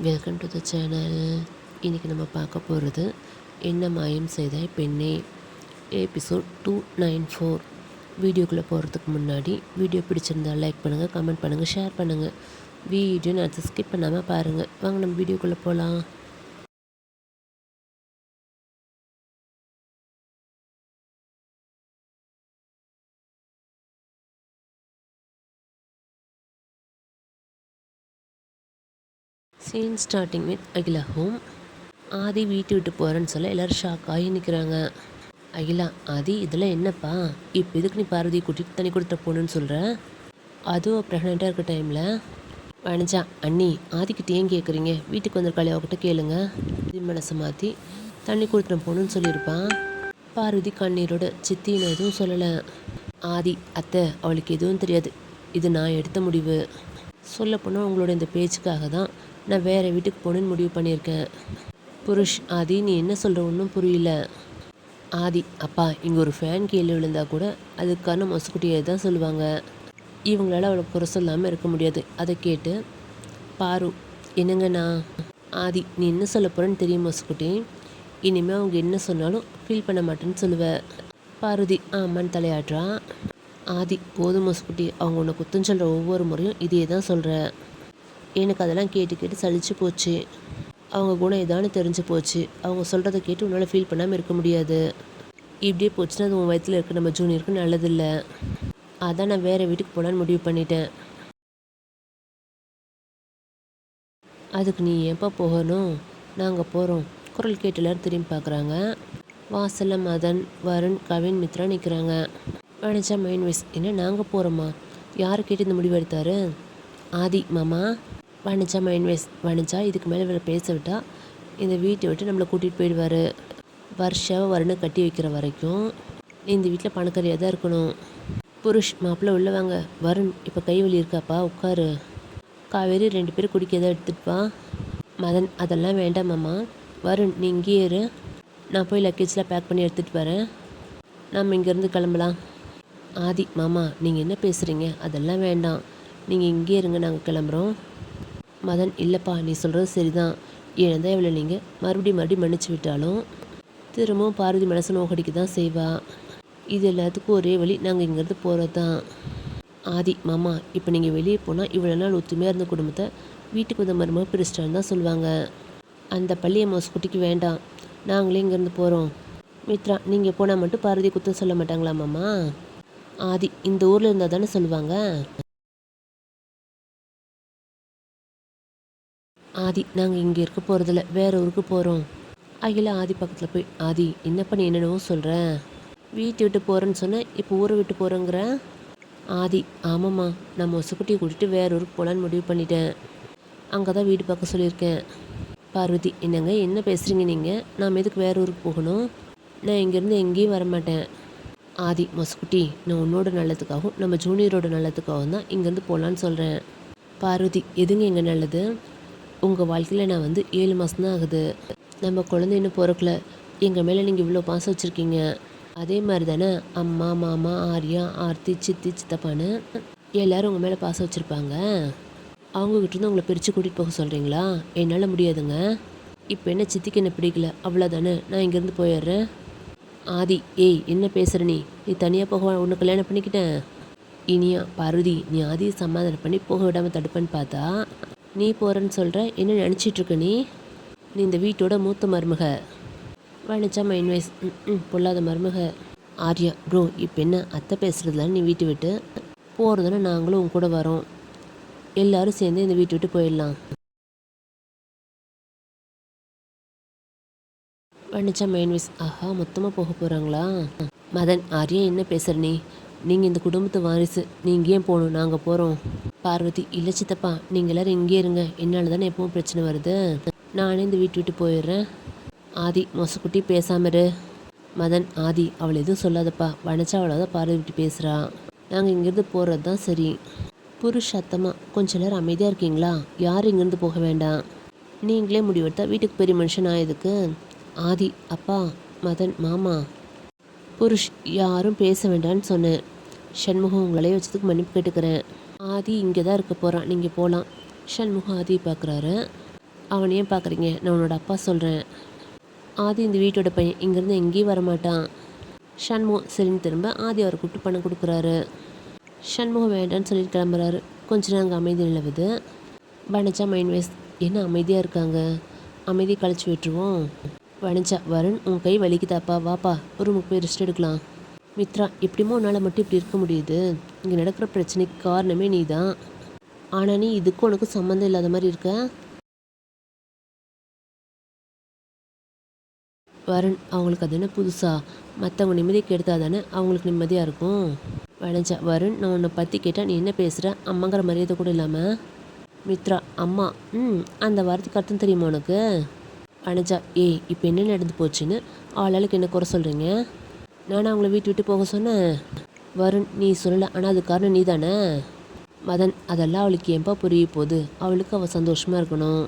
Welcome to the channel. இன்றைக்கி நம்ம பார்க்க போகிறது என்ன மாயம் செய்தாய் பெண்ணே எபிசோட் 294. வீடியோக்குள்ளே போகிறதுக்கு முன்னாடி வீடியோ பிடிச்சிருந்தால் லைக் பண்ணுங்கள், கமெண்ட் பண்ணுங்கள், ஷேர் பண்ணுங்கள். வீடியோ நான் ஸ்கிப் பண்ணாமல் பாருங்கள். வாங்க நம்ம வீடியோக்குள்ளே போகலாம். Scene starting with Akila home. Aadhi வீட்டு விட்டு போகிறேன்னு சொல்ல எல்லோரும் ஷாக் ஆகி நிற்கிறாங்க. அகிலா, ஆதி இதெல்லாம் என்னப்பா, இப்போ எதுக்கு நீ பார்வதியை கூட்டிகிட்டு தண்ணி கொடுத்துட்டு போகணுன்னு சொல்கிற? அதுவும் ப்ரெக்னெண்ட்டாக இருக்க டைமில். வணிஜா, அண்ணி ஆதிக்கிட்ட ஏன் கேட்குறீங்க? வீட்டுக்கு வந்திருக்காளே அவகிட்ட கேளுங்க. மனசை மாற்றி தண்ணி கொடுத்துட்டு போகணுன்னு சொல்லியிருப்பான். பார்வதி கண்ணீரோட, சித்தி நான் எதுவும் சொல்லலை. ஆதி, அத்தை அவளுக்கு எதுவும் தெரியாது, இது நான் எடுத்த முடிவு. சொல்லப்போனால் உங்களோட இந்த பேச்சுக்காக தான் நான் வேறு வீட்டுக்கு போகணுன்னு முடிவு பண்ணியிருக்கேன். புருஷ், ஆதி நீ என்ன சொல்கிற ஒன்றும் புரியல. ஆதி, அப்பா இங்கே ஒரு ஃபேன் கீழே விழுந்தா கூட அதுக்கான மொசுக்குட்டியை தான் சொல்லுவாங்க. இவங்களால அவளை குறை சொல்லாமல் இருக்க முடியாது. அதை கேட்டு பாரு, என்னங்கண்ணா? ஆதி, நீ என்ன சொல்ல போகிறேன்னு தெரியும் மொசுக்குட்டி. இனிமேல் அவங்க என்ன சொன்னாலும் ஃபீல் பண்ண மாட்டேன்னு சொல்லுவேன். பார்வதி ஆமான்னு தலையாடுறான். ஆதி, போதும் மொசுக்குட்டி, அவங்க உன்னை குத்தம் சொல்கிற ஒவ்வொரு முறையும் இதே தான் சொல்கிற. எனக்கு அதெல்லாம் கேட்டு கேட்டு சலிச்சு போச்சு. அவங்க குணம் இதான்னு தெரிஞ்சு போச்சு. அவங்க சொல்கிறத கேட்டு உன்னால் ஃபீல் பண்ணாமல் இருக்க முடியாது. இப்படியே போச்சுன்னா அது உன் வயிற்றில் இருக்க நம்ம ஜூனியருக்கு நல்லதில்லை. அதான் நான் வேறு வீட்டுக்கு போகலான்னு முடிவு பண்ணிட்டேன். அதுக்கு நீ ஏன்ப்பா போகணும்? நாங்கள் போகிறோம். குரல் கேட்டு எல்லோரும் திரும்பி பார்க்குறாங்க. வாசலில் மதன், வருண், கவின், மித்ரா நிற்கிறாங்க. வணிஜா மெயின் வைஸ், என்ன நாங்கள் போகிறோமா? யாரை கேட்டு இந்த முடிவு எடுத்தாரு? ஆதி, மாமா. வணிஜா மைண்ட் வைஸ், வணிஜா இதுக்கு மேலே இவரை பேச விட்டா இந்த வீட்டை விட்டு நம்மளை கூட்டிகிட்டு போயிடுவார். வருஷாவை வருணை கட்டி வைக்கிற வரைக்கும் இந்த வீட்டில் பணக்காரியாக தான் இருக்கணும். புருஷ், மாப்பிள்ளை உள்ள வாங்க. வருண், இப்போ கை வலி இருக்காப்பா, உட்காரு. காவேரி 2 பேரும் குடிக்க எதாவது எடுத்துகிட்டு வா. மதன், அதெல்லாம் வேண்டாம் மாமா. வருண், நீ இங்கேயே இரு, நான் போய் லக்கேஜ்லாம் பேக் பண்ணி எடுத்துகிட்டு வரேன். நம்ம இங்கேருந்து கிளம்பலாம். ஆதி, மாமா நீங்கள் என்ன பேசுகிறீங்க? அதெல்லாம் வேண்டாம், நீங்கள் இங்கேயே இருங்க, நாங்கள் கிளம்புறோம். மதன், இல்லைப்பா நீ சொல்கிறது சரிதான். ஏனதான் இவளை நீங்கள் மறுபடியும் மன்னிச்சு விட்டாலும் திரும்பவும் பார்வதி மனசு நோக்கடிக்க தான் செய்வா. இது எல்லாத்துக்கும் ஒரே வழி, நாங்கள் இங்கேருந்து போகிறது தான். ஆதி, மாமா இப்போ நீங்கள் வெளியே போனால் இவ்வளோ நாள் ஒத்துமையாக இருந்த குடும்பத்தை வீட்டுக்கு வந்த மருமக பிரிச்சிட்டான்னு தான் சொல்லுவாங்க. அந்த பள்ளியை மோசக்குட்டிக்கு வேண்டாம், நாங்களே இங்கேருந்து போகிறோம். மித்ரா, நீங்கள் போனால் மட்டும் பார்வதி குத்தம் சொல்ல மாட்டாங்களா மாமா? ஆதி, இந்த ஊரில் இருந்தால் தானே சொல்லுவாங்க. ஆதி, நாங்கள் இங்கே இருக்க போகிறதில்ல, வேறு ஊருக்கு போகிறோம். அகில ஆதி பக்கத்தில் போய், ஆதி என்னப்பா நீ என்னென்னவோ சொல்கிறேன்? வீட்டை விட்டு போகிறேன்னு சொன்னேன், இப்போ ஊரை விட்டு போகிறேங்கிற. ஆதி, ஆமாம்மா, நான் மொசக்குட்டியை கூட்டிகிட்டு வேறு ஊருக்கு போகலான்னு முடிவு பண்ணிட்டேன். அங்கே தான் வீடு பார்க்க சொல்லியிருக்கேன். பார்வதி, என்னங்க என்ன பேசுகிறீங்க நீங்கள்? நாம் எதுக்கு வேறு ஊருக்கு போகணும்? நான் இங்கேருந்து எங்கேயும் வரமாட்டேன். ஆதி, மொசக்குட்டி நான் உன்னோட நல்லதுக்காகவும் நம்ம ஜூனியரோட நல்லதுக்காகவும் தான் இங்கேருந்து போகலான்னு சொல்கிறேன். பார்வதி, எதுங்க எங்கே நல்லது? உங்கள் வாழ்க்கையில் நான் 7 மாதம்தான் ஆகுது. நம்ம குழந்தை இன்னும் பிறக்கல. எங்கள் மேலே நீங்கள் இவ்வளோ பாசம் வச்சுருக்கீங்க. அதே மாதிரி தானே அம்மா, மாமா, ஆர்யா, ஆர்த்தி, சித்தி, சித்தப்பான்னு எல்லோரும் உங்கள் மேலே பாசம் வச்சுருப்பாங்க. அவங்கக்கிட்டேருந்து உங்களை பிரித்து கூட்டிகிட்டு போக சொல்கிறீங்களா? என்னால் முடியாதுங்க. இப்போ என்ன சித்திக்கு என்ன பிடிக்கல, அவ்வளோதானே, நான் இங்கேருந்து போயிடுறேன். ஆதி, ஏய் என்ன பேசுகிற நீ? நீ தனியாக போக ஒன்று கல்யாணம் பண்ணிக்கிட்டேன். இனியா, பார்வதி நீ ஆதியை சமாதானம் பண்ணி போக விடாமல் தடுப்பேன்னு பார்த்தா நீ போகிறேன்னு சொல்கிற. என்ன நினச்சிட்ருக்க நீ? நீ இந்த வீட்டோட மூத்த மருமக. வணிச்சா மைண்ட் வைஸ், பொல்லாத மருமக. ஆர்யா, ப்ரோ இப்போ என்ன அத்தை பேசுகிறதுலாம் நீ வீட்டை விட்டு போகிறதுனா நாங்களும் உங்க கூட வரோம். எல்லோரும் சேர்ந்து இந்த வீட்டை விட்டு போயிடலாம். வணிச்சா மைண்ட் வைஸ், ஆஹா மொத்தமாக போக போகிறாங்களா? மதன், ஆர்யா என்ன பேசுகிற நீ? நீங்கள் இந்த குடும்பத்து வாரிசு, நீங்கள் ஏன் போகணும், நாங்கள் போகிறோம். பார்வதி, இல்லை சித்தப்பா நீங்கள் எல்லோரும் இங்கே இருங்க, என்னால் தானே எப்பவும் பிரச்சனை வருது, நானே இந்த வீட்டு விட்டு போயிடுறேன். ஆதி, மொசக்குட்டி பேசாம இரு. மதன், ஆதி அவள் எதுவும் சொல்லாதப்பா, வனச்சா அவ்வளோதான் பார்வதி விட்டு பேசுகிறா. நாங்கள் இங்கேருந்து போகிறது தான் சரி. புருஷ் சத்தமாக, கொஞ்சம் நேரம் அமைதியாக இருக்கீங்களா? யாரும் இங்கேருந்து போக வேண்டாம். நீங்களே முடிவெடுத்தா வீட்டுக்கு பெரிய மனுஷன் ஆயதுக்கு. ஆதி, அப்பா. மதன், மாமா. புருஷ், யாரும் பேச வேண்டான்னு சொன்னேன். சண்முகம் உங்களே வச்சதுக்கு மன்னிப்பு கேட்டுக்கிறேன். ஆதி இங்கே தான் இருக்க போகிறான், நீங்கள் போகலாம். சண்முகம் ஆதி பார்க்குறாரு. அவனை ஏன் பார்க்குறீங்க? நான் உன்னோட அப்பா சொல்கிறேன். ஆதி இந்த வீட்டோட பையன், இங்கேருந்து எங்கேயும் வரமாட்டான். சண்முகம் சரின்னு திரும்ப ஆதி அவரை கூப்பிட்டு பணம் கொடுக்குறாரு. சண்முகம் வேண்டான்னு சொல்லிட்டு கிளம்புறாரு. கொஞ்ச நேரம் அங்கே அமைதி நிலவுது. வனஜா மைண்ட் வேஸ் என்ன அமைதியாக இருக்காங்க, அமைதியை கழிச்சு விட்டுருவோம். வனஜா, வருண் உன் கை வலிக்குதாப்பா, வாப்பா ஒரு ரூமுக்கு போய் ரெஸ்ட் எடுக்கலாம். மித்ரா, எப்படிமோ உன்னால் மட்டும் இப்படி இருக்க முடியுது, இங்கே நடக்கிற பிரச்சனைக்கு காரணமே நீ தான். ஆனால் நீ இதுக்கும் உனக்கு சம்மந்தம் இல்லாத மாதிரி இருக்க. வருண், அவங்களுக்கு அது என்ன புதுசா? மற்றவங்க நிம்மதியை கெடுத்தால் தானே அவங்களுக்கு நிம்மதியாக இருக்கும். வனஜா, வருண் நான் உன்னை பற்றி கேட்டால் நீ என்ன பேசுகிற? அம்மாங்கிற மரியாதை கூட இல்லாமல். மித்ரா, அம்மா, அந்த வார்த்தைக்கு அர்த்தம் தெரியுமா உனக்கு? வனஜா, ஏய் இப்போ என்ன நடந்து போச்சுன்னு ஆளாளுக்கு என்ன குறை சொல்கிறீங்க? நானும் அவங்கள வீட்டு விட்டு போக சொன்னேன். வருண், நீ சொல்லலை, ஆனால் அது காரணம் நீ தானே. மதன், அதெல்லாம் அவளுக்கு ஏன்பா புரிய போகுது? அவளுக்கு அவள் சந்தோஷமாக இருக்கணும்,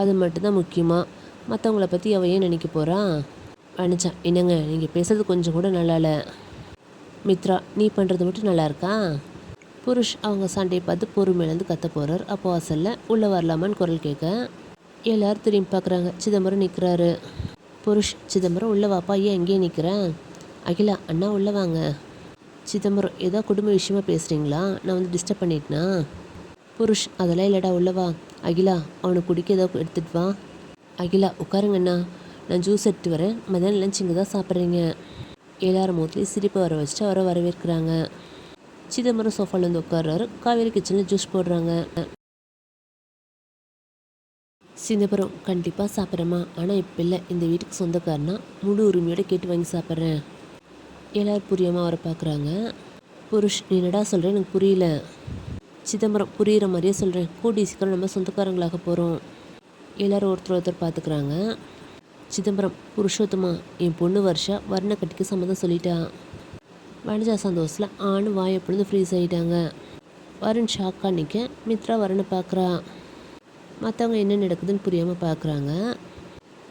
அது மட்டும்தான் முக்கியமாக. மற்றவங்கள பற்றி அவள் ஏன் நினைக்க போகிறான்? வனஜா, என்னங்க நீங்கள் பேசுறது கொஞ்சம் கூட நல்லா இல்லை. மித்ரா, நீ பண்ணுறது மட்டும் நல்லா இருக்கா? புருஷ் அவங்க சண்டையை பார்த்து பொறுமையிலேருந்து கத்த போகிறார். அப்போ வாசலில் உள்ளே வரலாமான்னு குரல் கேட்க எல்லோரும் திரும்பி பார்க்குறாங்க. சிதம்பரம் நிற்கிறாரு. புருஷ், சிதம்பரம் உள்ளே வாப்பா, ஏன் எங்கேயே நிற்கிறேன்? அகிலா, அண்ணா உள்ளே வாங்க. சிதம்பரம், ஏதோ குடும்ப விஷயமா பேசுகிறீங்களா? நான் வந்து டிஸ்டர்ப் பண்ணிட்டேனா? புருஷ், அதெல்லாம் இல்லைடா, உள்ளே வா. அகிலா, அவனுக்கு குடிக்க ஏதோ எடுத்துகிட்டு வா. அகிலா, உட்காருங்கண்ணா, நான் ஜூஸ் எடுத்து வரேன். மதியானம் லஞ்ச் இங்கே தான் சாப்பிட்றீங்க. எல்லாரும் மூத்துலேயும் சிரிப்பு வர வச்சுட்டு அவரை வரவேற்கிறாங்க. சிதம்பரம் சோஃபாலேருந்து உட்கார்றாரு. காவேரி கிச்சனில் ஜூஸ் போடுறாங்க. சிதம்பரம், கண்டிப்பாக சாப்பிட்றேம்மா, ஆனால் இப்போ இல்லை, இந்த வீட்டுக்கு சொந்தக்காரனா முழு உரிமையோடு கேட்டு வாங்கி சாப்பிட்றேன். எல்லோரும் புரியாமல் அவரை பார்க்குறாங்க. புருஷ், நீ என்னடா சொல்கிறேன், எனக்கு புரியல. சிதம்பரம், புரிகிற மாதிரியே சொல்கிறேன், கூடி சீக்கிரம் நம்ம சொந்தக்காரங்களாக போகிறோம். எல்லோரும் ஒருத்தர் பார்த்துக்கிறாங்க. சிதம்பரம், புருஷோத்தமா, என் பொண்ணு வருஷா வர்ண கட்டிக்கு சம்மதம் சொல்லிட்டா. வனஜா சந்தோஷத்தில் ஆணு வாயை பொழுது ஃப்ரீஸ் ஆகிட்டாங்க. வருண் ஷாக்காக நிற்க மித்ரா வருணை பார்க்குறா. மற்றவங்க என்ன நடக்குதுன்னு புரியாமல் பார்க்குறாங்க.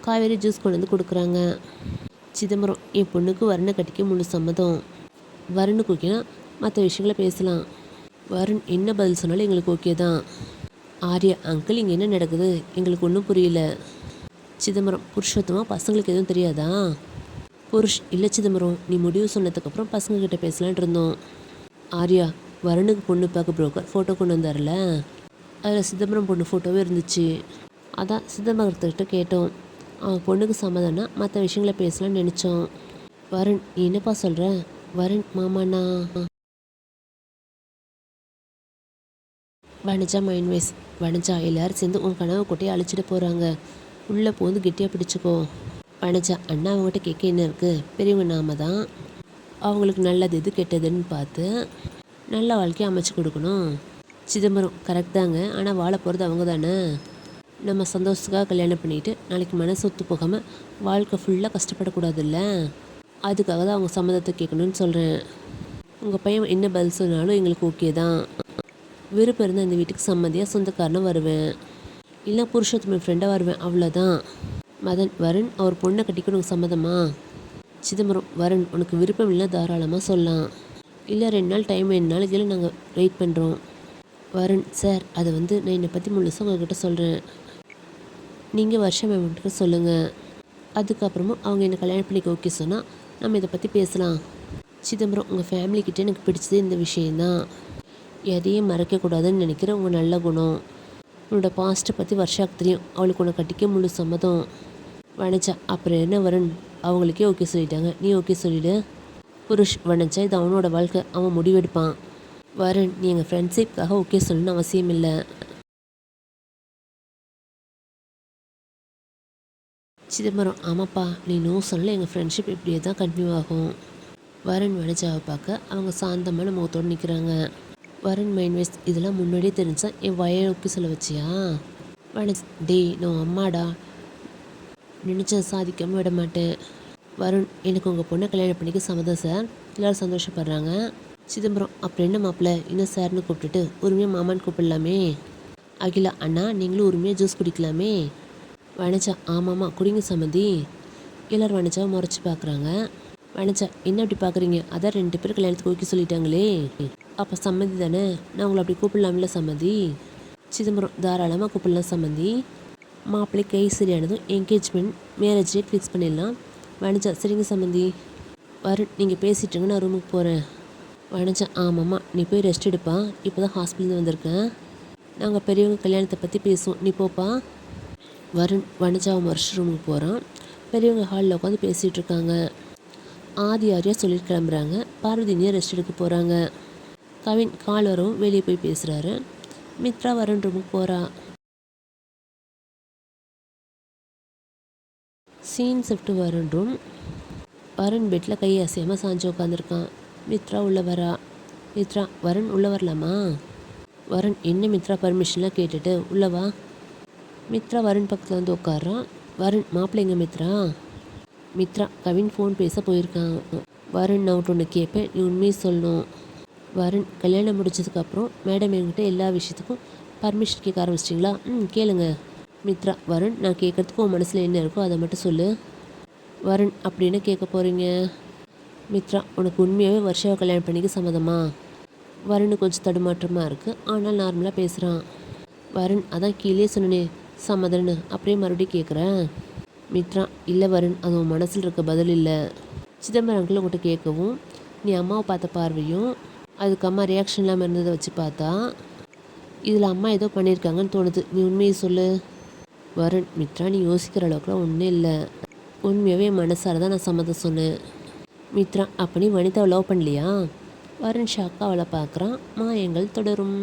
காவேரி ஜூஸ் கொண்டு வந்து கொடுக்குறாங்க. சிதம்பரம், என் பொண்ணுக்கு வர்ண கட்டிக்க முழு சம்மதம். வருணுக்கு ஓகேனா மற்ற விஷயங்களை பேசலாம். வருண் என்ன பதில் சொன்னாலும் எங்களுக்கு ஓகே தான். ஆர்யா, அங்கிள் இங்கே என்ன நடக்குது, எங்களுக்கு ஒன்றும் புரியல. சிதம்பரம், புருஷோத்தமா, பசங்களுக்கு எதுவும் தெரியாதா? புருஷ், இல்லை சிதம்பரம், நீ முடிவு சொன்னதுக்கப்புறம் பசங்கக்கிட்ட பேசலான் இருந்தோம். ஆர்யா, வருணுக்கு பொண்ணு பார்க்க புரோக்கர் ஃபோட்டோ கொண்டு வந்தார்ல, அதில் சிதம்பரம் பொண்ணு ஃபோட்டோவே இருந்துச்சு. அதான் சிதம்பரத்துக்கிட்ட கேட்டோம். அவன் பொண்ணுக்கு சம்மதம்னா மற்ற விஷயங்களை பேசலான்னு நினச்சோம். வருண், நீ என்னப்பா சொல்கிற? வருண், மாமாண்ணா. வனஜா மைண்ட் வேஸ். வனஜா, எல்லோரும் சேர்ந்து உன் கனவு கொட்டையை அழிச்சிட்டு போகிறாங்க, உள்ளே போந்து கெட்டியாக பிடிச்சிக்கோ. வனஜா, அண்ணா அவங்ககிட்ட கேட்க என்ன இருக்குது, பெரியவங்க நாம தான், அவங்களுக்கு நல்லது எது கெட்டதுன்னு பார்த்து நல்ல வாழ்க்கையை அமைச்சு கொடுக்கணும். சிதம்பரம், கரெக்ட் தாங்க, ஆனால் வாழ போகிறது அவங்க தானே. நம்ம சந்தோஷத்துக்காக கல்யாணம் பண்ணிவிட்டு நாளைக்கு மனசு ஒத்து போகாமல் வாழ்க்கை ஃபுல்லாக கஷ்டப்படக்கூடாதுல்ல, அதுக்காக தான் அவங்க சம்மதத்தை கேட்கணும்னு சொல்கிறேன். உங்கள் பையன் என்ன பதில் சொன்னாலும் எங்களுக்கு ஓகே தான். விருப்பம் இருந்தால் இந்த வீட்டுக்கு சம்மதியாக சொந்தக்காரனாக வருவேன், இல்லை புருஷோத்தமன் ஃப்ரெண்டாக வருவேன், அவ்வளோதான். மதன், வருண் அவர் பொண்ணை கட்டிக்கணும் சம்மதமா? சிதம்பரம், வருண் உனக்கு விருப்பம் இல்லை தாராளமாக சொல்லலாம், இல்லை 2 நாள் டைம் வேணுனாலும் இதில் நாங்கள் வெயிட் பண்ணுறோம். வருண், சார் அதை வந்து நான் என்னை பற்றி முழுசாக உங்கள்கிட்ட சொல்கிறேன், நீங்கள் வருஷம் மேம்கிட்ட சொல்லுங்கள், அதுக்கப்புறமும் அவங்க என்னை கல்யாணம் பண்ணிக்க ஓகே சொன்னால் நம்ம இதை பற்றி பேசலாம். சிதம்பரம், உங்கள் ஃபேமிலிக்கிட்டே எனக்கு பிடிச்சது இந்த விஷயந்தான், எதையும் மறைக்கக்கூடாதுன்னு நினைக்கிற உங்கள் நல்ல குணம். உன்னோட பாஸ்ட்டை பற்றி வருஷாக்கு தெரியும், அவளுக்கு உன்னை கட்டிக்க முழு சம்மதம். வனஜா, அப்புறம் என்ன வருண், அவங்களுக்கே ஓகே சொல்லிட்டாங்க, நீ ஓகே சொல்லிவிடு. புருஷ், வனஜா இது அவனோட வாழ்க்கை, அவன் முடிவெடுப்பான். வருண், நீ எங்கள் ஃப்ரெண்ட்ஷிப்காக ஓகே சொல்லணும்னு அவசியம் இல்லை. சிதம்பரம், ஆமாப்பா, நீ நோ சொல்லல, எங்கள் ஃப்ரெண்ட்ஷிப் இப்படியே தான் கண்டினியூ ஆகும். வருண் வனஜாவை பார்க்க அவங்க சாந்தமான முகத்தோடு நிற்கிறாங்க. வருண் மைண்ட் வேஸ்ட், இதெல்லாம் முன்னாடியே தெரிஞ்சா என் வய ஓகே சொல்ல வச்சியா? வனஜ், டேய் நான் அம்மாடா, நினச்சதை சாதிக்காமல் விட மாட்டேன். வருண், எனக்கு உங்கள் பொண்ணை கல்யாணம் பண்ணிக்க சம்மதம் சார். எல்லோரும் சந்தோஷப்படுறாங்க. சிதம்பரம், அப்புறம் என்ன மாப்பிள்ள இன்னும் சார்னு கூப்பிட்டுட்டு உரிமையாக மாமான்னு கூப்பிடலாமே. அகிலா, அண்ணா நீங்களும் உரிமையாக ஜூஸ் குடிக்கலாமே. வனஜா, ஆமாம்மா குடிங்க சம்மந்தி. எல்லோரும் வனஜாவை முறைச்சி பார்க்குறாங்க. வனஜா, என்ன அப்படி பார்க்குறீங்க, அதான் 2 பேர் கல்யாணத்துக்கு ஓகே சொல்லிட்டாங்களே, அப்போ சம்மந்தி தானே, நான் உங்களை அப்படி கூப்பிடலாம்ல சம்மந்தி. சிதம்பரம், தாராளமாக கூப்பிடலாம் சம்மந்தி. மாப்பிள்ளை கை சரியானதும் என்கேஜ்மெண்ட் மேரேஜ் டேட் ஃபிக்ஸ் பண்ணிடலாம். வனிஜா சரிங்க சம்மந்தி. வருண் நீங்கள் பேசிட்டுருங்க, நான் ரூமுக்கு போகிறேன். வனிஜா ஆமாம்மா நீ போய் ரெஸ்ட் எடுப்பா, இப்போ தான் ஹாஸ்பிட்டலேருந்து வந்திருக்கேன். நாங்கள் பெரியவங்க கல்யாணத்தை பற்றி பேசுவோம், நீ போப்பா. வருண் வனிஜாவை மறுச்சு ரூமுக்கு போகிறான். பெரியவங்க ஹாலில் உட்காந்து பேசிகிட்டு இருக்காங்க. ஆதி ஆரியா சொல்லிட்டு கிளம்புறாங்க. பார்வதினியை ரெஸ்ட் எடுக்க போகிறாங்க. கவின் கால் வரவும் வெளியே போய் பேசுகிறாரு. மித்ரா வருண் ரூமுக்கு போகிறா. Scene shift Varun room. Varun பெட்டில் கை அசையாமல் சாஞ்சு உட்காந்துருக்கான். மித்ரா உள்ளே வரா. மித்ரா வருண் உள்ளே வரலாமா? வருண் என்ன மித்ரா பர்மிஷன்லாம் கேட்டுட்டு உள்ளே வா. மித்ரா வருண் பக்கத்தில் வந்து உட்காரான். வருண் மாப்பிள்ளைங்க மித்ரா. மித்ரா கவின் ஃபோன் பேச போயிருக்கான். வருண் நான் ஒன்று கேட்பேன், நீ உண்மையை சொல்லணும். வருண் கல்யாணம் முடிச்சதுக்கப்புறம் மேடம் என்கிட்ட எல்லா விஷயத்துக்கும் பர்மிஷன் கேட்க ஆரம்பிச்சிட்டிங்களா? கேளுங்க. மித்ரா வருண் நான் கேட்குறதுக்கு உன் மனசில் என்ன இருக்கோ அதை மட்டும் சொல்லு. வருண் அப்படி என்ன கேட்க போகிறீங்க? மித்ரா உனக்கு உண்மையாகவே வருஷாவை கல்யாணம் பண்ணிக்க சம்மதமா? வருண் கொஞ்சம் தடுமாற்றமாக இருக்குது, ஆனால் நார்மலாக பேசுகிறான். வருண் அதான் கீழே சொன்னனே சம்மதன்னு, அப்படியே மறுபடியும் கேட்குறேன். மித்ரா இல்லை வருண் அது உன் மனசில் இருக்க பதில் இல்லை. சிதம்பரம் அங்கிள் உங்கள்கிட்ட கேட்கவும் நீ அம்மாவை பார்த்த பார்வையும் அதுக்கு அம்மா ரியாக்ஷன் இல்லாமல் இருந்ததை வச்சு பார்த்தா இதில் அம்மா ஏதோ பண்ணியிருக்காங்கன்னு தோணுது, நீ உண்மையை சொல்லு. வருண் மித்ரா நீ யோசிக்கிற அளவுக்குலாம் ஒன்றும் இல்லை, உண்மையாகவே மனசார தான் நான் சம்மதம் சொன்னேன். மித்ரா அப்போ நீ வனிதாவை லவ் பண்ணலையா? வருண் ஷாக்காக அவளை பார்க்குறான். மாயங்கள் தொடரும்.